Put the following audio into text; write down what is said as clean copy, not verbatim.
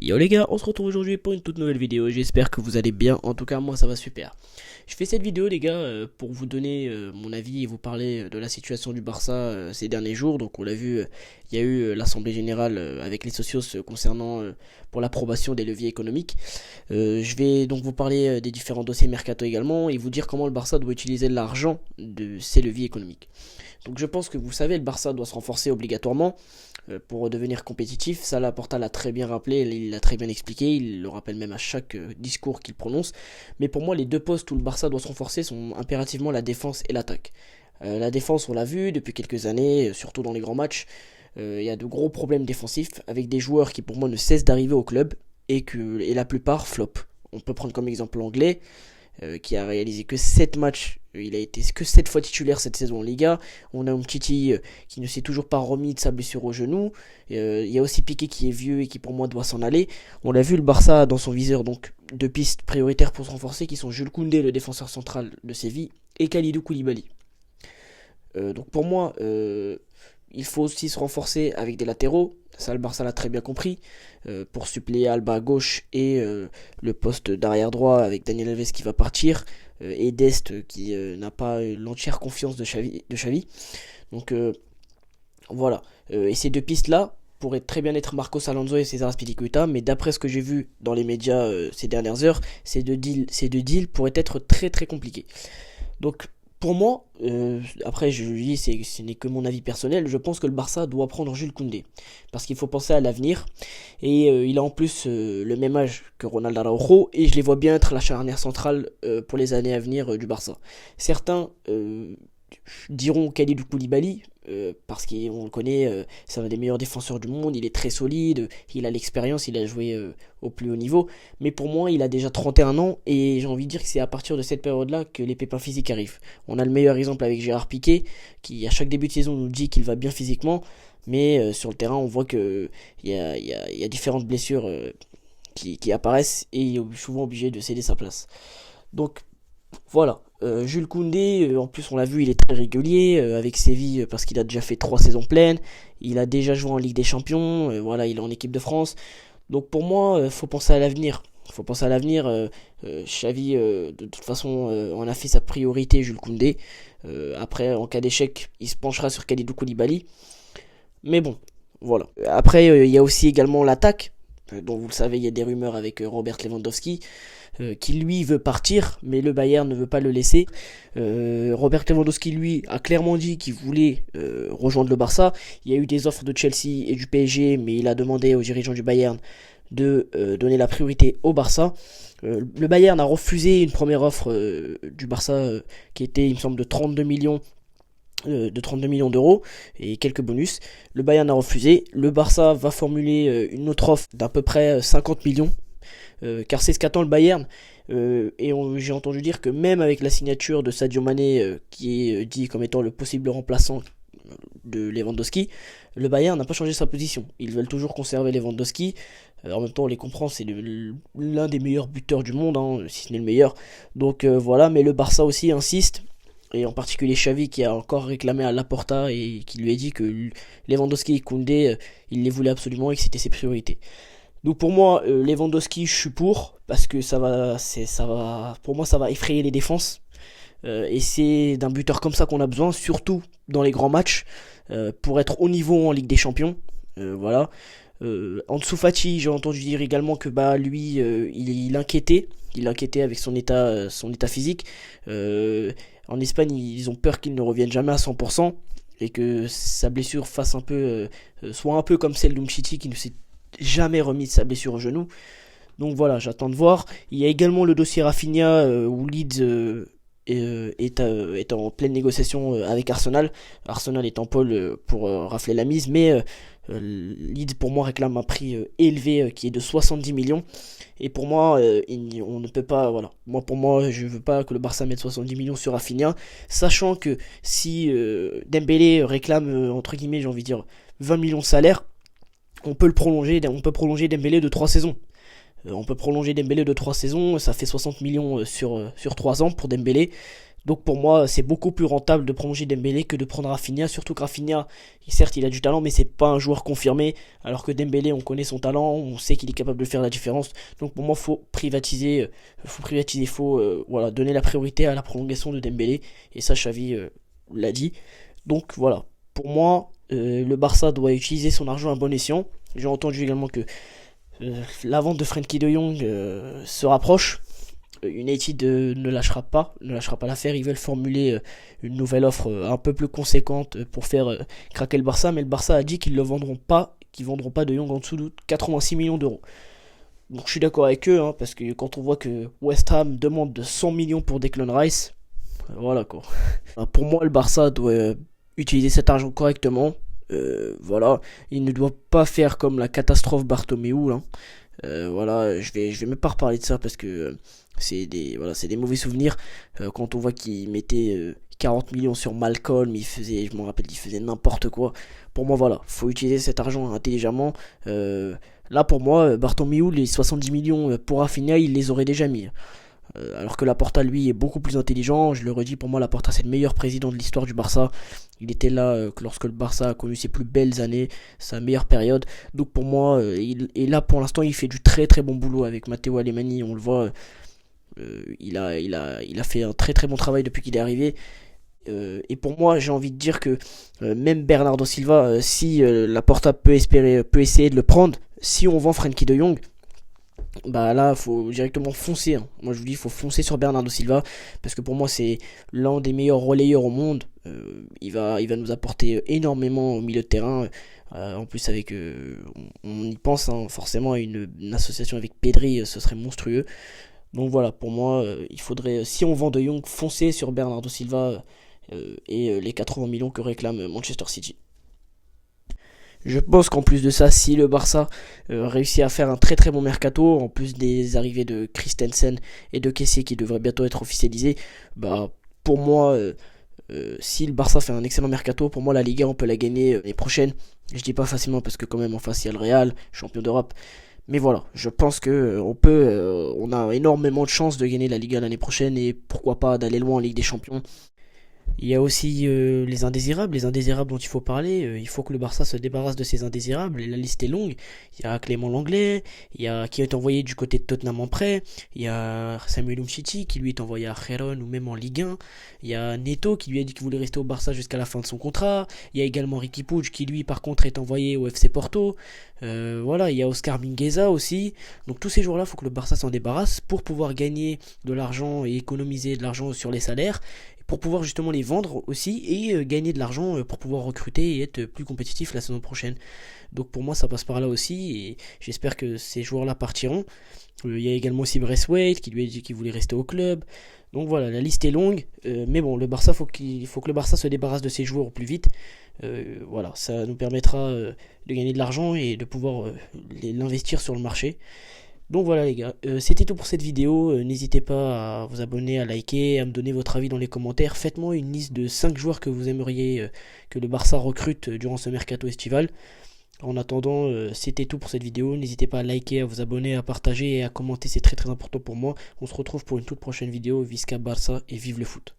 Yo les gars, on se retrouve aujourd'hui pour une toute nouvelle vidéo, j'espère que vous allez bien, en tout cas moi ça va super. Je fais cette vidéo les gars pour vous donner mon avis et vous parler de la situation du Barça ces derniers jours. Donc on l'a vu, il y a eu l'assemblée générale avec les socios concernant pour l'approbation des leviers économiques. Je vais donc vous parler des différents dossiers mercato également et vous dire comment le Barça doit utiliser l'argent de ces leviers économiques. Donc je pense que vous savez, le Barça doit se renforcer obligatoirement pour devenir compétitif. Ça, Laporta l'a très bien rappelé, il l'a très bien expliqué, il le rappelle même à chaque discours qu'il prononce. Mais pour moi, les deux postes où le Barça doit se renforcer sont impérativement la défense et l'attaque. La défense, on l'a vu depuis quelques années, surtout dans les grands matchs, il y a de gros problèmes défensifs avec des joueurs qui pour moi ne cessent d'arriver au club et la plupart flop. On peut prendre comme exemple l'anglais, qui a réalisé que 7 matchs, il a été que 7 fois titulaire cette saison en Liga. On a Umtiti qui ne s'est toujours pas remis de sa blessure au genou. Il y a aussi Piqué qui est vieux et qui pour moi doit s'en aller. On l'a vu, le Barça a dans son viseur donc deux pistes prioritaires pour se renforcer qui sont Jules Koundé, le défenseur central de Séville, et Kalidou Koulibaly. Donc pour moi, il faut aussi se renforcer avec des latéraux. Ça, le Barça l'a très bien compris. Pour suppléer Alba à gauche et le poste d'arrière droit avec Daniel Alves qui va partir. Et Dest qui n'a pas l'entière confiance de Xavi. Donc voilà. Et ces deux pistes-là pourraient très bien être Marcos Alonso et César Azpilicueta. Mais d'après ce que j'ai vu dans les médias ces dernières heures, ces deux deals pourraient être très très compliqués. Donc pour moi, après je dis ce n'est que mon avis personnel, je pense que le Barça doit prendre Jules Koundé. Parce qu'il faut penser à l'avenir. Et il a en plus le même âge que Ronald Araujo. Et je les vois bien être la charnière centrale pour les années à venir du Barça. Certains diront Kalidou Koulibaly, parce qu'on le connaît, c'est un des meilleurs défenseurs du monde, il est très solide, il a l'expérience, il a joué au plus haut niveau, mais pour moi il a déjà 31 ans et j'ai envie de dire que c'est à partir de cette période-là que les pépins physiques arrivent. On a le meilleur exemple avec Gérard Piqué, qui à chaque début de saison nous dit qu'il va bien physiquement, mais sur le terrain on voit qu'il y a différentes blessures qui apparaissent et il est souvent obligé de céder sa place. Donc voilà, Jules Koundé, en plus on l'a vu, il est très régulier avec Séville parce qu'il a déjà fait 3 saisons pleines, il a déjà joué en Ligue des Champions, voilà, il est en équipe de France. Donc pour moi, faut penser à l'avenir. Faut penser à l'avenir. Xavi, de toute façon, en a fait sa priorité, Jules Koundé. Après, en cas d'échec, il se penchera sur Kalidou Koulibaly. Mais bon, voilà. Après, il y a aussi également l'attaque, dont vous le savez, il y a des rumeurs avec Robert Lewandowski. Qui lui veut partir, mais le Bayern ne veut pas le laisser. Robert Lewandowski lui a clairement dit qu'il voulait rejoindre le Barça. Il y a eu des offres de Chelsea et du PSG, mais il a demandé aux dirigeants du Bayern de donner la priorité au Barça. Le Bayern a refusé une première offre du Barça qui était, il me semble, de 32 millions d'euros et quelques bonus. Le Bayern a refusé. Le Barça va formuler une autre offre d'à peu près 50 millions. Car c'est ce qu'attend le Bayern. J'ai entendu dire que même avec la signature de Sadio Mané, qui est dit comme étant le possible remplaçant de Lewandowski, le Bayern n'a pas changé sa position. Ils veulent toujours conserver Lewandowski. En même temps, on les comprend, c'est l'un des meilleurs buteurs du monde, hein, si ce n'est le meilleur. Donc voilà, mais le Barça aussi insiste. Et en particulier Xavi qui a encore réclamé à Laporta et qui lui a dit que Lewandowski et Koundé, il les voulait absolument et que c'était ses priorités. Donc pour moi, Lewandowski, je suis pour, parce que pour moi, ça va effrayer les défenses. Et c'est d'un buteur comme ça qu'on a besoin, surtout dans les grands matchs, pour être au niveau en Ligue des Champions. Voilà. Ansu Fati, j'ai entendu dire également que lui, il inquiétait avec son état physique. En Espagne, ils ont peur qu'il ne revienne jamais à 100% et que sa blessure fasse soit un peu comme celle d'Umtiti qui ne s'est jamais remis de sa blessure au genou. Donc voilà, j'attends de voir. Il y a également le dossier Rafinha où Leeds est en pleine négociation avec Arsenal. Arsenal est en pôle pour rafler la mise, mais Leeds pour moi réclame un prix élevé qui est de 70 millions. Et pour moi, on ne peut pas, voilà. Pour moi, je veux pas que le Barça mette 70 millions sur Rafinha, sachant que si Dembélé réclame entre guillemets, j'ai envie de dire 20 millions de salaire, on peut prolonger Dembélé de 3 saisons. On peut prolonger Dembélé de 3 saisons, ça fait 60 millions sur 3 ans pour Dembélé. Donc pour moi, c'est beaucoup plus rentable de prolonger Dembélé que de prendre Rafinha, surtout que Rafinha, certes, il a du talent, mais c'est pas un joueur confirmé, alors que Dembélé, on connaît son talent, on sait qu'il est capable de faire la différence. Donc pour moi, voilà, donner la priorité à la prolongation de Dembélé, et ça, Xavi l'a dit. Donc voilà, pour moi, le Barça doit utiliser son argent à bon escient. J'ai entendu également que la vente de Frenkie de Jong se rapproche. United ne lâchera pas l'affaire. Ils veulent formuler une nouvelle offre un peu plus conséquente pour faire craquer le Barça, mais le Barça a dit qu'ils ne vendront pas de Jong en dessous de 86 millions d'euros. Donc je suis d'accord avec eux, hein, parce que quand on voit que West Ham demande de 100 millions pour Declan Rice, voilà quoi. Pour moi, le Barça doit utiliser cet argent correctement. Voilà, il ne doit pas faire comme la catastrophe Bartomeu là. Voilà, je vais même pas reparler de ça parce que c'est des mauvais souvenirs. Quand on voit qu'il mettait 40 millions sur Malcolm, je me rappelle, il faisait n'importe quoi. Pour moi, voilà, faut utiliser cet argent intelligemment. Là, pour moi, Bartomeu, les 70 millions pour Rafinha, il les aurait déjà mis. Alors que Laporta, lui, est beaucoup plus intelligent. Je le redis, pour moi, Laporta, c'est le meilleur président de l'histoire du Barça. Il était là lorsque le Barça a connu ses plus belles années, sa meilleure période. Donc pour moi, et là pour l'instant, il fait du très très bon boulot avec Matteo Alemany. On le voit, il a fait un très très bon travail depuis qu'il est arrivé. Et pour moi, j'ai envie de dire que même Bernardo Silva, si Laporta peut essayer de le prendre, si on vend Frenkie de Jong, bah là faut directement foncer, hein. Moi je vous dis, il faut foncer sur Bernardo Silva parce que pour moi c'est l'un des meilleurs relayeurs au monde. Il va nous apporter énormément au milieu de terrain. En plus avec on y pense, hein, forcément à une association avec Pedri, ce serait monstrueux. Donc voilà, pour moi il faudrait, si on vend De Jong, foncer sur Bernardo Silva et les 80 millions que réclame Manchester City. Je pense qu'en plus de ça, si le Barça réussit à faire un très très bon mercato, en plus des arrivées de Christensen et de Kessié qui devraient bientôt être officialisées, bah pour moi, si le Barça fait un excellent mercato, pour moi la Liga on peut la gagner l'année prochaine. Je dis pas facilement parce que quand même en face il y a le Real, champion d'Europe. Mais voilà, je pense que on a énormément de chances de gagner la Liga l'année prochaine et pourquoi pas d'aller loin en Ligue des Champions. Il y a aussi les indésirables dont il faut parler. Il faut que le Barça se débarrasse de ces indésirables. Et la liste est longue. Il y a Clément Langlais, qui est envoyé du côté de Tottenham en prêt. Il y a Samuel Umtiti qui lui est envoyé à Gérone ou même en Ligue 1. Il y a Neto qui lui a dit qu'il voulait rester au Barça jusqu'à la fin de son contrat. Il y a également Riqui Puig qui lui par contre est envoyé au FC Porto. Voilà, il y a Oscar Mingueza aussi. Donc tous ces joueurs-là, il faut que le Barça s'en débarrasse pour pouvoir gagner de l'argent et économiser de l'argent sur les salaires, pour pouvoir justement les vendre aussi et gagner de l'argent pour pouvoir recruter et être plus compétitif la saison prochaine. Donc pour moi ça passe par là aussi et j'espère que ces joueurs-là partiront. Il y a également aussi Braithwaite qui lui a dit qu'il voulait rester au club. Donc voilà, la liste est longue, mais bon, le Barça, il faut que le Barça se débarrasse de ces joueurs au plus vite. Voilà, ça nous permettra de gagner de l'argent et de pouvoir l'investir sur le marché. Donc voilà les gars, c'était tout pour cette vidéo. N'hésitez pas à vous abonner, à liker, à me donner votre avis dans les commentaires. Faites-moi une liste de 5 joueurs que vous aimeriez que le Barça recrute durant ce mercato estival. En attendant, c'était tout pour cette vidéo. N'hésitez pas à liker, à vous abonner, à partager et à commenter, c'est très très important pour moi. On se retrouve pour une toute prochaine vidéo. Visca Barça et vive le foot.